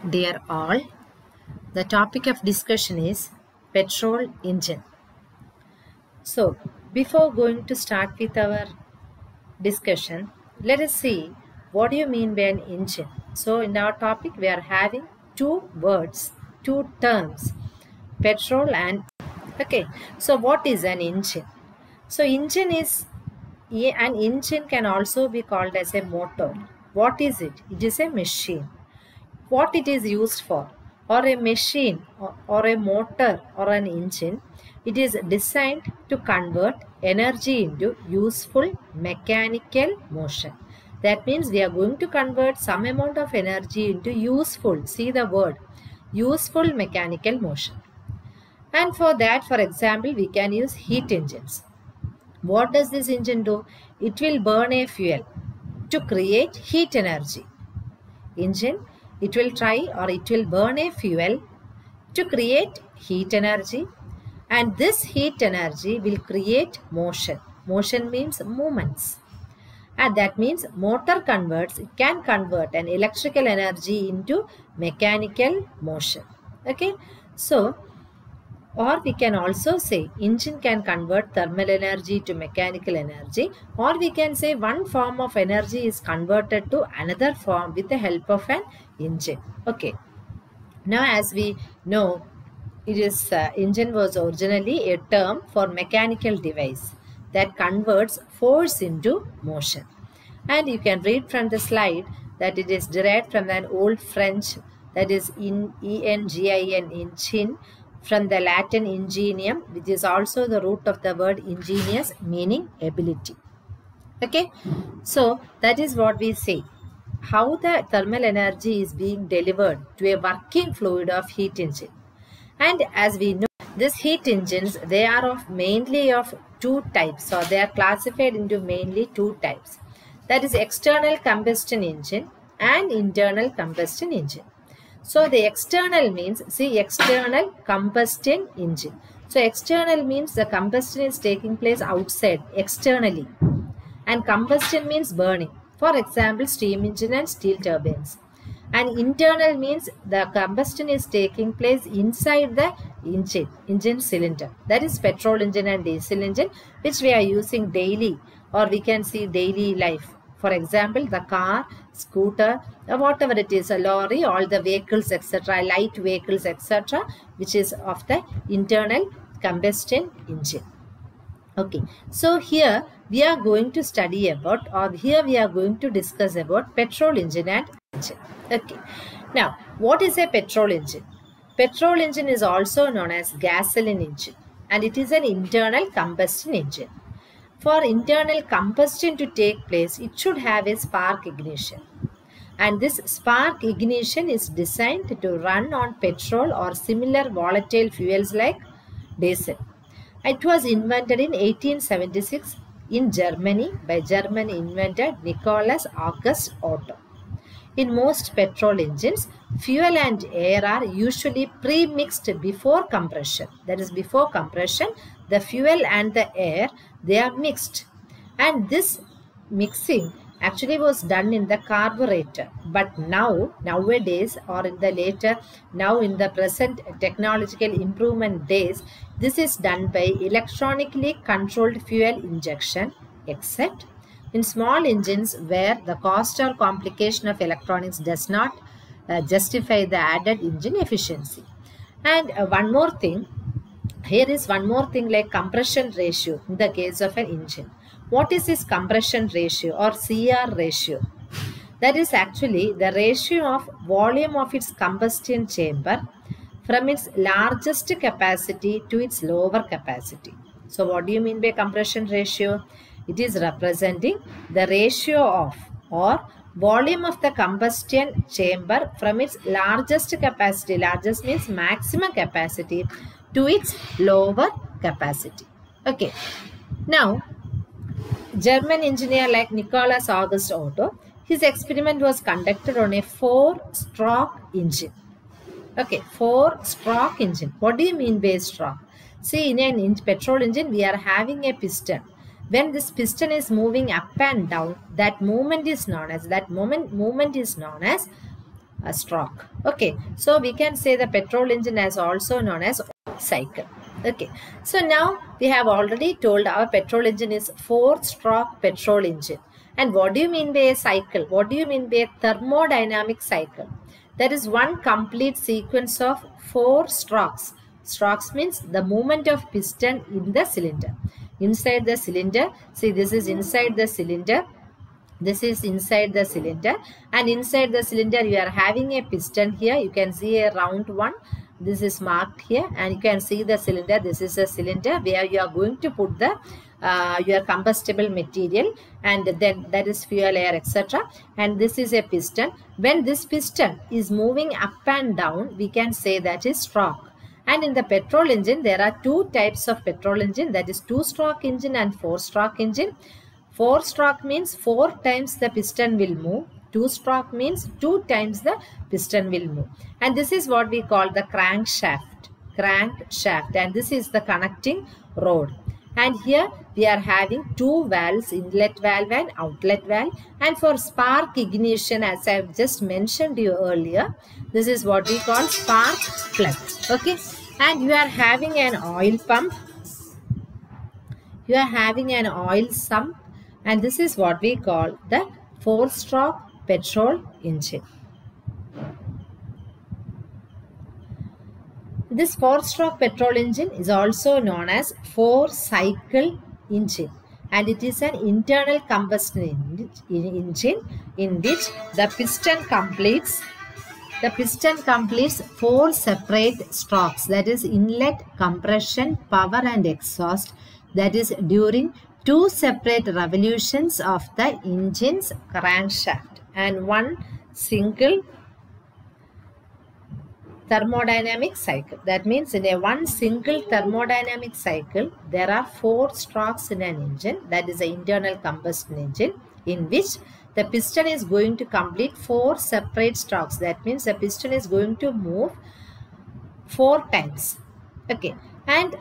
Dear all, the topic of discussion is petrol engine. So, before going to start with our discussion, let us see what do you mean by an engine. So, in our topic, we are having two words, two terms, petrol and okay. So, what is an engine? So, an engine can also be called as a motor. What is it? It is a machine. What it is used for, or a machine or a motor or an engine, it is designed to convert energy into useful mechanical motion. That means we are going to convert some amount of energy into useful, see the word, useful mechanical motion. And for that, for example, we can use heat engines. What does this engine do? It will burn a fuel to create heat energy. Engine, it will try or it will burn a fuel to create heat energy, and this heat energy will create motion. Motion means movements, and that means motor can convert an electrical energy into mechanical motion. Okay, so or we can also say engine can convert thermal energy to mechanical energy, or we can say one form of energy is converted to another form with the help of an engine. Okay. Now as we know, engine was originally a term for mechanical device that converts force into motion. And you can read from the slide that it is derived from an old French, that is engine, engine, from the Latin ingenium, which is also the root of the word ingenious, meaning ability. Okay, so that is what we say. How the thermal energy is being delivered to a working fluid of heat engine. And as we know, these heat engines, they are mainly of two types, or they are classified into mainly two types. That is external combustion engine and internal combustion engine. So the external means, see, external combustion engine. So external means the combustion is taking place outside, externally. And combustion means burning. For example, steam engine and steel turbines. And internal means the combustion is taking place inside the engine cylinder. That is petrol engine and diesel engine, which we are using daily, or we can see daily life. For example, the car, scooter, whatever it is, a lorry, all the vehicles, etc., light vehicles, etc., which is of the internal combustion engine. Okay, so here we are going to study about, or here we are going to discuss about petrol engine and engine. Okay, now what is a petrol engine? Petrol engine is also known as gasoline engine, and it is an internal combustion engine. For internal combustion to take place, it should have a spark ignition. And this spark ignition is designed to run on petrol or similar volatile fuels like diesel. It was invented in 1876 in Germany by German inventor Nicholas August Otto. In most petrol engines, fuel and air are usually pre-mixed before compression. That is, before compression, the fuel and the air, they are mixed. And this mixing actually was done in the carburetor. But nowadays, or in the present technological improvement days, this is done by electronically controlled fuel injection, except in small engines where the cost or complication of electronics does not justify the added engine efficiency. And one more thing, here is one more thing like compression ratio in the case of an engine. What is this compression ratio or CR ratio? That is actually the ratio of volume of its combustion chamber from its largest capacity to its lower capacity. So what do you mean by compression ratio? It is representing the ratio of or volume of the combustion chamber from its largest capacity, largest means maximum capacity, to its lower capacity. Okay. Now, German engineer like Nicholas August Otto, his experiment was conducted on a 4-stroke engine. Okay, 4-stroke engine. What do you mean by stroke? See, in an petrol engine, we are having a piston. When this piston is moving up and down, that movement is known as stroke. Okay, so we can say the petrol engine is also known as cycle. Okay, so now we have already told our petrol engine is 4-stroke petrol engine. And what do you mean by a cycle? What do you mean by a thermodynamic cycle? That is one complete sequence of 4 strokes. Strokes means the movement of piston in the cylinder. Inside the cylinder, see, this is inside the cylinder. This is inside the cylinder, and inside the cylinder you are having a piston here. You can see a round one. This is marked here, and you can see the cylinder. This is a cylinder where you are going to put the your combustible material, and then that is fuel, air, etc. And this is a piston. When this piston is moving up and down, we can say that is stroke. And in the petrol engine, there are 2 types of petrol engine, that is 2-stroke engine and 4-stroke engine. 4-stroke means 4 times the piston will move. 2-stroke means 2 times the piston will move. And this is what we call the crankshaft. And this is the connecting rod. And here we are having 2 valves, inlet valve and outlet valve. And for spark ignition, as I have just mentioned to you earlier, this is what we call spark plug. Okay. And you are having an oil pump. You are having an oil sump. And this is what we call the 4-stroke petrol engine. This 4-stroke petrol engine is also known as 4-cycle engine, and it is an internal combustion engine in which the piston completes 4 separate strokes, that is inlet, compression, power and exhaust, that is during 2 separate revolutions of the engine's crankshaft and 1 single thermodynamic cycle. That means in a 1 single thermodynamic cycle, there are 4 strokes in an engine, that is an internal combustion engine, in which the piston is going to complete 4 separate strokes. That means the piston is going to move 4 times. Okay, and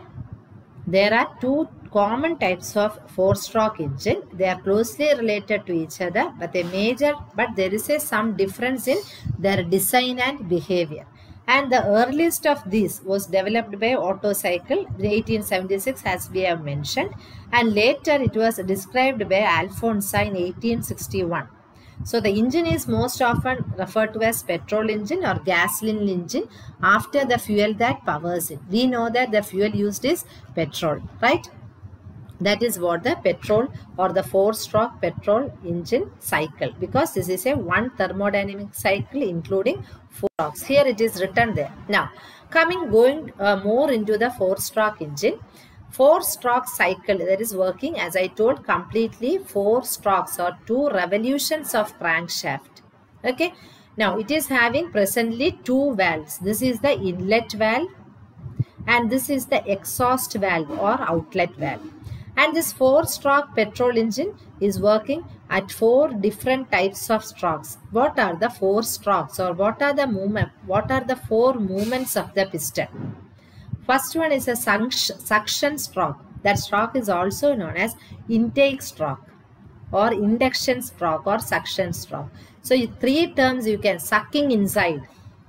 there are 2 common types of 4-stroke engine. They are closely related to each other, but there is some difference in their design and behavior. And the earliest of these was developed by Otto Cycle in 1876, as we have mentioned, and later it was described by Alfonso in 1861. So the engine is most often referred to as petrol engine or gasoline engine after the fuel that powers it. We know that the fuel used is petrol, right? That is what the petrol or the 4-stroke petrol engine cycle, because this is a 1 thermodynamic cycle including 4 strokes. Here it is written there. Now going more into the 4-stroke engine. 4-stroke cycle, that is working, as I told, completely 4 strokes or 2 revolutions of crankshaft. Okay. Now it is having presently 2 valves. This is the inlet valve and this is the exhaust valve or outlet valve. And this 4-stroke petrol engine is working at 4 different types of strokes. What are the 4 strokes, or what are the 4 movements of the piston? First one is a suction stroke. That stroke is also known as intake stroke or induction stroke or suction stroke. So 3 terms you can: sucking inside,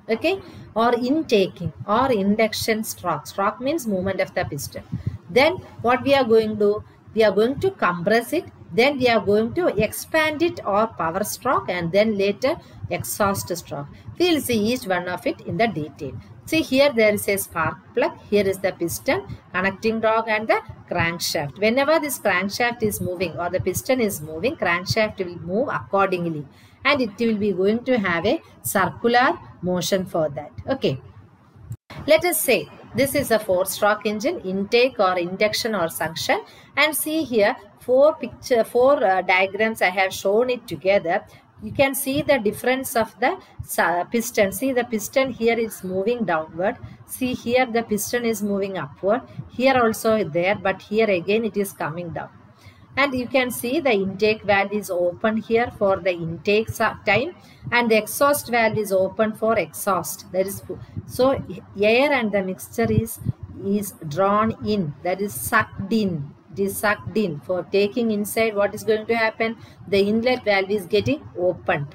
okay, or intaking or induction stroke. Stroke means movement of the piston. Then what we are going to do? We are going to compress it. Then we are going to expand it or power stroke, and then later exhaust stroke. We will see each one of it in the detail. See, here there is a spark plug. Here is the piston, connecting rod and the crankshaft. Whenever this crankshaft is moving or the piston is moving, crankshaft will move accordingly. And it will be going to have a circular motion for that. Okay. Let us say this is a 4-stroke engine, intake or induction or suction. And see here, 4 diagrams I have shown it together. You can see the difference of the piston. See, the piston here is moving downward. See, here the piston is moving upward. Here also there, but here again it is coming down. And you can see the intake valve is open here for the intake time, and the exhaust valve is open for exhaust. That is, so air and the mixture is drawn in, that is sucked in. It is sucked in. For taking inside, what is going to happen? The inlet valve is getting opened.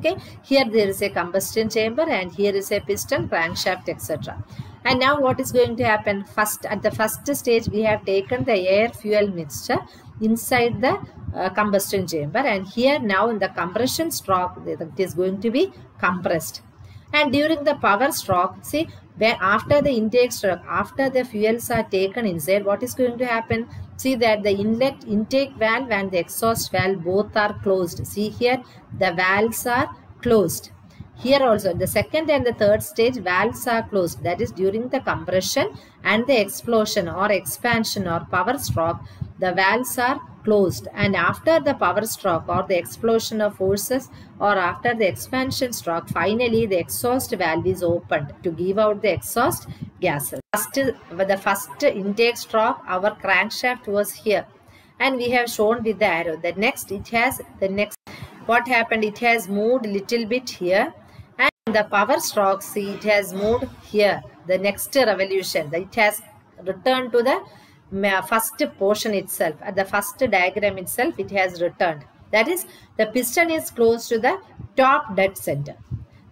Okay, here there is a combustion chamber and here is a piston, crankshaft, etc. And now what is going to happen? First, at the first stage, we have taken the air fuel mixture inside the combustion chamber, and here now in the compression stroke it is going to be compressed. And during the power stroke, see, where after the intake stroke, after the fuels are taken inside, what is going to happen? See that the inlet intake valve and the exhaust valve both are closed. See here, the valves are closed. Here also, the second and the third stage valves are closed. That is during the compression and the explosion or expansion or power stroke, the valves are closed. And after the power stroke or the explosion of forces or after the expansion stroke, finally the exhaust valve is opened to give out the exhaust gases. The first intake stroke, our crankshaft was here. And we have shown with the arrow. What happened? It has moved little bit here. And the power stroke, see, it has moved here. The next revolution, it has returned to the first portion itself. At the first diagram itself, it has returned. That is, the piston is close to the top dead center.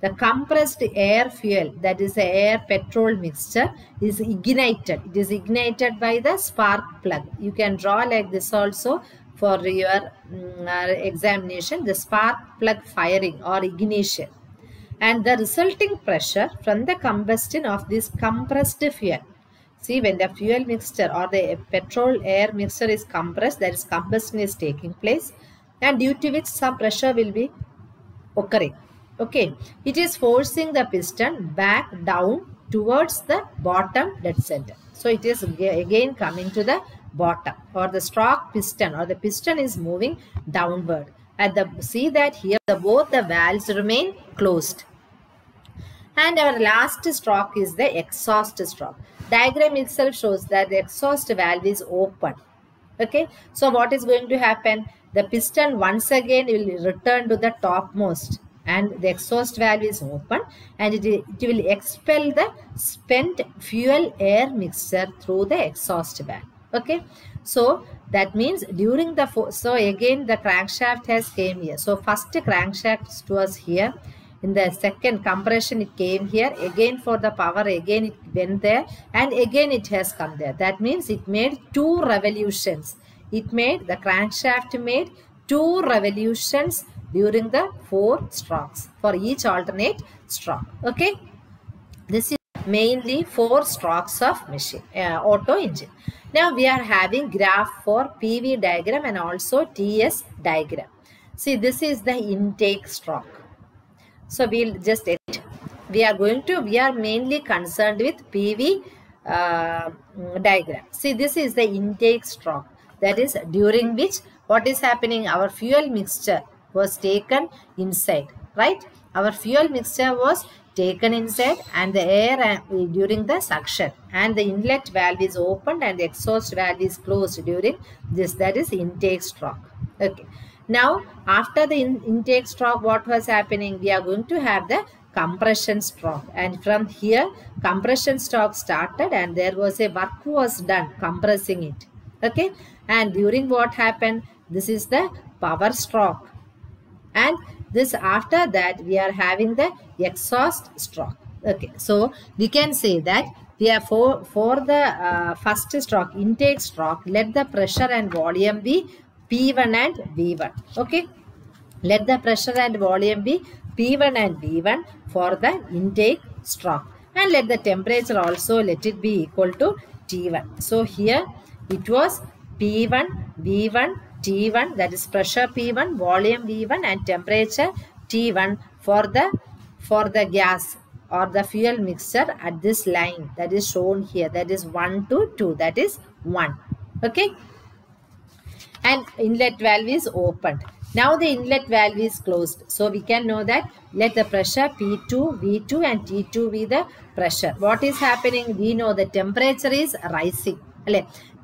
The compressed air fuel, that is the air petrol mixture, is ignited. It is ignited by the spark plug. You can draw like this also for your examination, the spark plug firing or ignition. And the resulting pressure from the combustion of this compressed fuel. See, when the fuel mixture or the petrol air mixture is compressed, that is combustion is taking place, and due to which some pressure will be occurring. Okay, it is forcing the piston back down towards the bottom dead center. So it is again coming to the bottom, or the stroke piston or the piston is moving downward. See that here both the valves remain closed. And our last stroke is the exhaust stroke. Diagram itself shows that the exhaust valve is open. Okay, so what is going to happen? The piston once again will return to the topmost and the exhaust valve is open, and it will expel the spent fuel air mixture through the exhaust valve. Okay, so that means during the so again the crankshaft has came here. So first crankshaft was here. In the second compression it came here. Again for the power, again it went there, and again it has come there. That means it made 2 revolutions. The crankshaft made 2 revolutions during the 4 strokes for each alternate stroke. Okay, this is mainly 4 strokes of machine auto engine. Now we are having graph for PV diagram and also TS diagram. See, this is the intake stroke. So we'll just we are mainly concerned with PV diagram. See, this is the intake stroke. That is during which what is happening? Our fuel mixture was taken inside, right? Our fuel mixture was taken inside and the air during the suction, and the inlet valve is opened and the exhaust valve is closed during this. That is intake stroke. Okay. Now after the intake stroke, what was happening? We are going to have the compression stroke, and from here compression stroke started and there was a work was done compressing it. Okay, and during what happened? This is the power stroke, and this after that we are having the exhaust stroke. Okay, so we can say that we are for the first stroke, intake stroke, let the pressure and volume be P1 and V1. Okay, let the pressure and volume be P1 and V1 for the intake stroke, and let the temperature also let it be equal to T1. So here it was P1, V1, T1, that is pressure P1, volume V1 and temperature T1 for the gas or the fuel mixture at this line that is shown here, that is 1 to 2, that is 1. Okay, and inlet valve is opened. Now the inlet valve is closed. So we can know that let the pressure P2, V2 and T2 be the pressure. What is happening? We know the temperature is rising.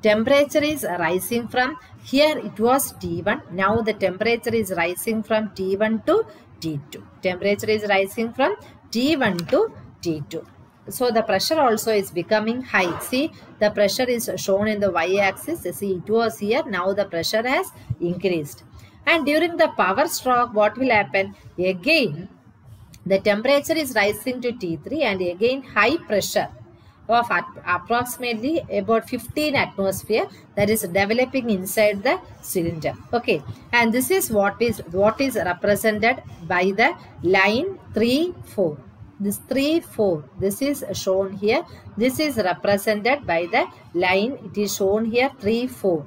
Temperature is rising from here, it was T1. Now the temperature is rising from T1 to T2. Temperature is rising from T1 to T2. So the pressure also is becoming high. See, the pressure is shown in the y-axis. See, it was here. Now the pressure has increased. And during the power stroke, what will happen? Again, the temperature is rising to T3 and again high pressure of approximately about 15 atmosphere that is developing inside the cylinder. Okay, and this is what is represented by the line 3, 4. This 3, 4, this is shown here. This is represented by the line. It is shown here 3, 4.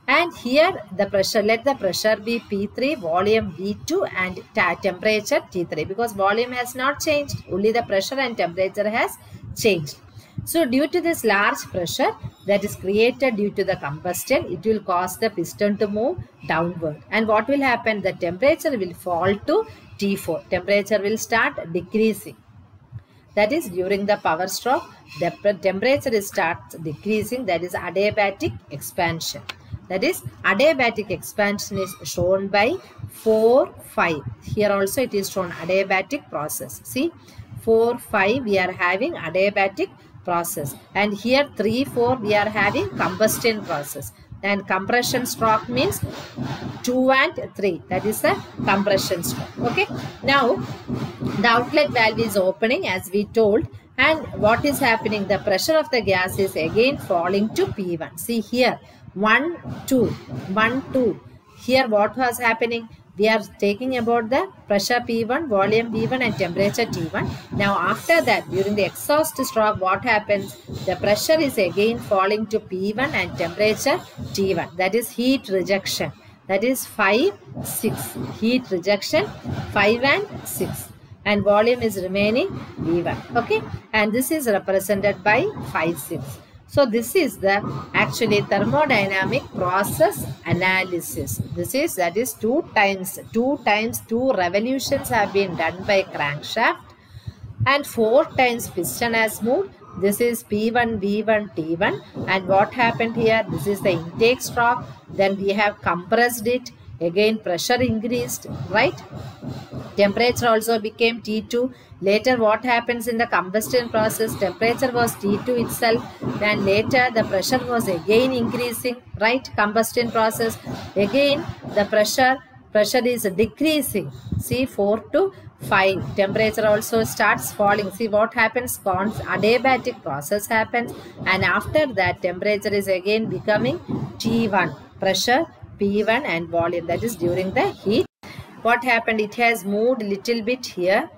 And here the pressure, let the pressure be P3, volume V2 and temperature T3, because volume has not changed, only the pressure and temperature has changed. So due to this large pressure that is created due to the combustion, it will cause the piston to move downward. And what will happen? The temperature will fall to T4. Temperature will start decreasing. That is, during the power stroke, the temperature starts decreasing. That is adiabatic expansion. That is, adiabatic expansion is shown by 4, 5. Here also it is shown adiabatic process. See, 4, 5 we are having adiabatic process. And here 3, 4 we are having combustion process. And compression stroke means 2 and 3. That is a compression stroke. Okay. Now, the outlet valve is opening as we told. And what is happening? The pressure of the gas is again falling to P1. See here. 1, 2, 1, 2. Here what was happening? We are taking about the pressure P1, volume V1 and temperature T1. Now after that, during the exhaust stroke, what happens? The pressure is again falling to P1 and temperature T1. That is heat rejection. That is 5, 6. Heat rejection 5 and 6. And volume is remaining V1. Okay. And this is represented by 5, 6. So this is the actually thermodynamic process analysis. That is 2 times 2 revolutions have been done by crankshaft and 4 times piston has moved. This is P1, V1, T1. And what happened here? This is the intake stroke. Then we have compressed it. Again pressure increased, right? Temperature also became T2. Later what happens in the combustion process? Temperature was T2 itself. Then later the pressure was again increasing, right? Combustion process. Again the pressure is decreasing. See 4 to 5. Temperature also starts falling. See what happens? Adiabatic process happens. And after that temperature is again becoming T1. Pressure P1 and volume. That is during the heat. What happened? It has moved little bit here.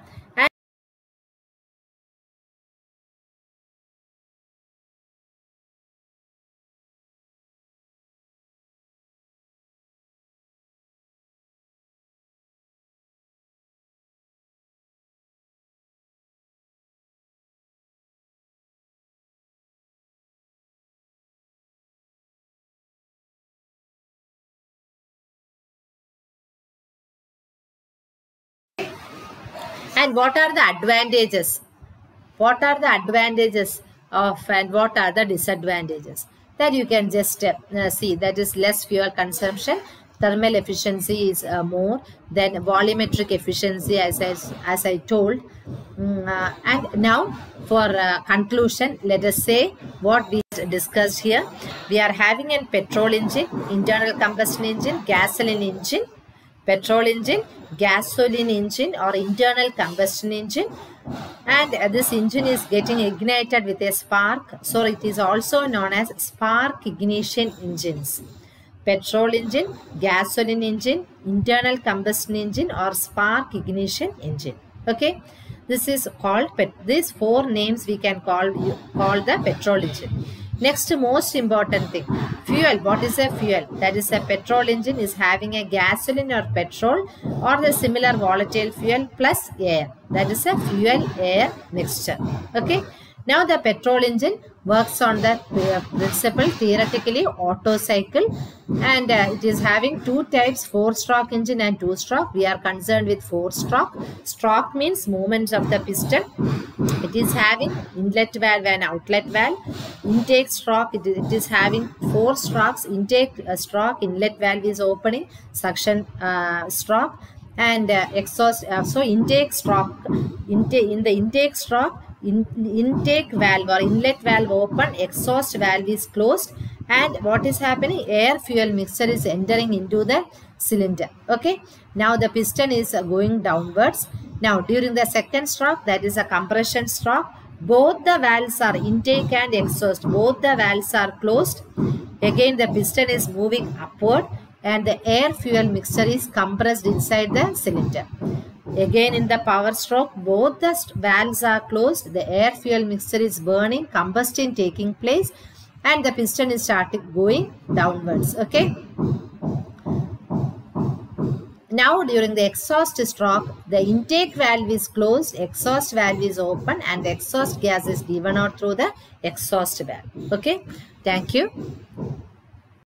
And what are the advantages? What are the advantages of and what are the disadvantages? That you can just see. That is less fuel consumption. Thermal efficiency is more than volumetric efficiency as I told. And now for conclusion, let us say what we discussed here. We are having a petrol engine, internal combustion engine, gasoline engine, petrol engine, gasoline engine or internal combustion engine, and this engine is getting ignited with a spark, so it is also known as spark ignition engines. Petrol engine, gasoline engine, internal combustion engine or spark ignition engine. Okay, this is called these 4 names we can call the petrol engine. Next, most important thing, fuel. What is a fuel? That is, a petrol engine is having a gasoline or petrol or the similar volatile fuel plus air. That is a fuel-air mixture. Okay. Now the petrol engine works on the principle theoretically Otto cycle, and it is having 2 types, 4-stroke engine and 2-stroke. We are concerned with 4-stroke. Stroke means movement of the piston. It is having inlet valve and outlet valve. Intake stroke, it is having 4 strokes. Intake stroke, inlet valve is opening, suction stroke, and exhaust. So intake stroke, in the intake stroke, intake valve or inlet valve open, exhaust valve is closed, and what is happening? Air fuel mixture is entering into the cylinder. Okay, now the piston is going downwards. Now during the second stroke, that is a compression stroke, both the valves are intake and exhaust, both the valves are closed. Again the piston is moving upward and the air fuel mixture is compressed inside the cylinder. Again in the power stroke, both the valves are closed, the air fuel mixture is burning, combustion taking place, and the piston is starting going downwards. Okay. Now during the exhaust stroke, the intake valve is closed, exhaust valve is open, and the exhaust gas is given out through the exhaust valve. Okay. Thank you.